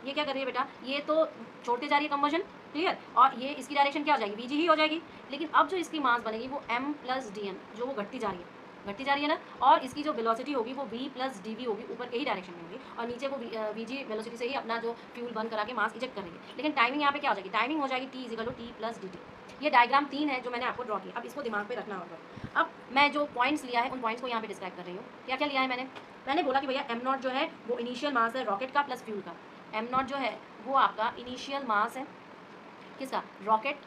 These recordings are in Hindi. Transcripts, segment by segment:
ये क्या कर रही है बेटा, ये तो छोड़ते जा रही है कन्वर्जन, क्लियर, और ये इसकी डायरेक्शन क्या हो जाएगी, वीजी ही हो जाएगी। लेकिन अब जो इसकी मास बनेगी वो m प्लस डी एम, जो वो घटती जा रही है ना, और इसकी जो वेलोसिटी होगी वो v प्लस डी वी होगी, ऊपर के ही डायरेक्शन में होगी, और नीचे वो वीजी वेलोसिटी से ही अपना जो फ्यूल बर्न करा के मास इजेक्ट करेंगे। लेकिन टाइमिंग यहाँ पे क्या हो जाएगी, टाइमिंग हो जाएगी t is equal to T plus D T. ये डायग्राम 3 है जो मैंने आपको ड्रॉ किया, अब इसको दिमाग पे रखना होगा। अब मैं जो पॉइंट्स लिया है उन पॉइंट्स को यहाँ पे डिस्क्राइब कर रही हूँ। क्या क्या लिया है मैंने बोला कि भैया एम नॉट जो है वो इनिशियल मास है रॉकेट का प्लस फ्यूल का। एम नॉट जो है वो आपका इनिशियल मास है किसका, रॉकेट,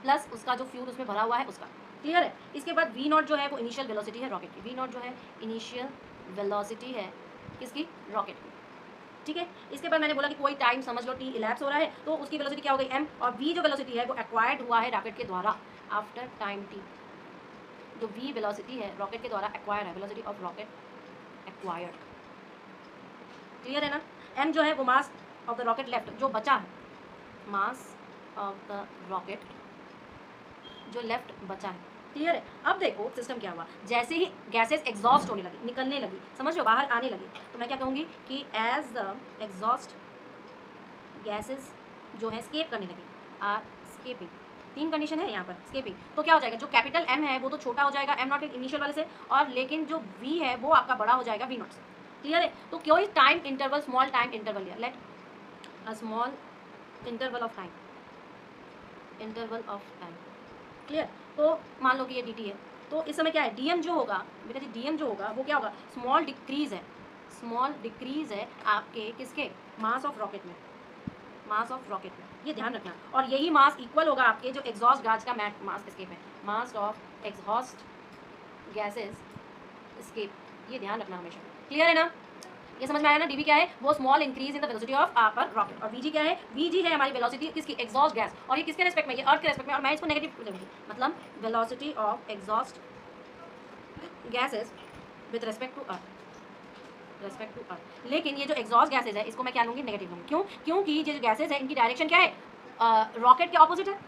प्लस उसका जो फ्यूल उसमें भरा हुआ है उसका, क्लियर है। इसके बाद वी नॉट जो है वो इनिशियल वेलोसिटी है रॉकेट की, वी नॉट जो है इनिशियल वेलोसिटी है किसकी, रॉकेट की, ठीक है। इसके बाद मैंने बोला कि कोई टाइम समझ लो टी इलैप्स हो रहा है तो उसकी वेलोसिटी क्या हो गई m, और v जो वेलोसिटी है वो एक्वायर्ड हुआ है रॉकेट के द्वारा आफ्टर टाइम t। जो v वेलोसिटी है रॉकेट के द्वारा एक्वायर्ड है, velocity of rocket acquired, clear है ना। m जो है वो mass of the rocket left, जो बचा है, मास ऑफ द रॉकेट जो लेफ्ट बचा है, क्लियर है। अब देखो सिस्टम क्या हुआ, जैसे ही गैसेस एग्जॉस्ट होने लगी, निकलने लगी, समझ लो बाहर आने लगी, तो मैं क्या कहूँगी कि एज द एग्जॉस्ट गैसेस जो है स्केप करने लगी, आर स्केपिंग, 3 कंडीशन है यहाँ पर स्केपिंग, तो क्या हो जाएगा, जो कैपिटल M है वो तो छोटा हो जाएगा m नॉट के इनिशियल वाले से, और लेकिन जो v है वो आपका बड़ा हो जाएगा v नॉट से, क्लियर है। तो कोई time interval, small time interval लिया, let a small interval of time, interval of time, clear. तो मान लो कि ये dt है, तो इस समय क्या है, dm जो होगा बेटा जी, dm जो होगा वो क्या होगा, स्मॉल डिक्रीज है, स्मॉल डिक्रीज है आपके किसके, मास ऑफ रॉकेट में, मास ऑफ रॉकेट में, ये ध्यान रखना। और यही मास इक्वल होगा आपके जो एग्जॉस्ट गैस का मास एस्केप है, mass of exhaust gases escape, ये ध्यान रखना हमेशा, क्लियर है ना। ये समझ में आया ना, डीवी क्या है, वो small increase in the velocity of our rocket, और वीजी क्या है, वीजी है हमारी वेलोसिटी किसकी, एग्जॉस्ट गैस, और ये किसके रेस्पेक्ट में, ये अर्थ के रेस्पेक्ट में, और मैं इसको नेगेटिव लूंगी, मतलब velocity of exhaust gases with respect to earth, respect to earth. लेकिन ये जो एग्जॉस्ट गैसेज है इसको मैं क्या लूँगी, नेगेटिव लूँगी, क्यों, क्योंकि ये जो गैसेज है इनकी डायरेक्शन क्या है, रॉकेट के ऑपोजिट है,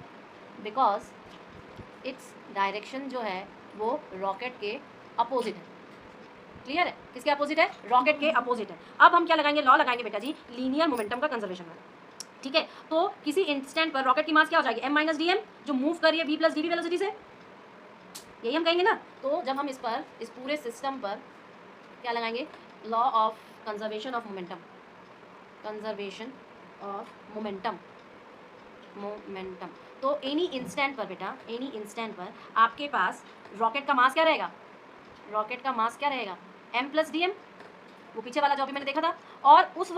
बिकॉज इट्स डायरेक्शन जो है वो रॉकेट के अपोजिट है, क्लियर है, किसके अपोजिट है, रॉकेट के अपोजिट है। अब हम क्या लगाएंगे, लॉ लगाएंगे बेटा जी लीनियर मोमेंटम का कंजर्वेशन में, ठीक है। तो किसी इंस्टेंट पर रॉकेट की मास क्या हो जाएगी, m माइनस डी एम, जो मूव कर रही है v plus D V velocity से, यही हम कहेंगे ना। तो जब हम इस पर, इस पूरे सिस्टम पर क्या लगाएंगे, law of conservation of momentum, conservation of momentum, momentum. तो एनी इंस्टेंट पर बेटा, एनी इंस्टेंट पर आपके पास रॉकेट का मास क्या रहेगा, रॉकेट का मास क्या रहेगा, m प्लस डी एम, वो पीछे वाला जो अभी मैंने देखा था, और उस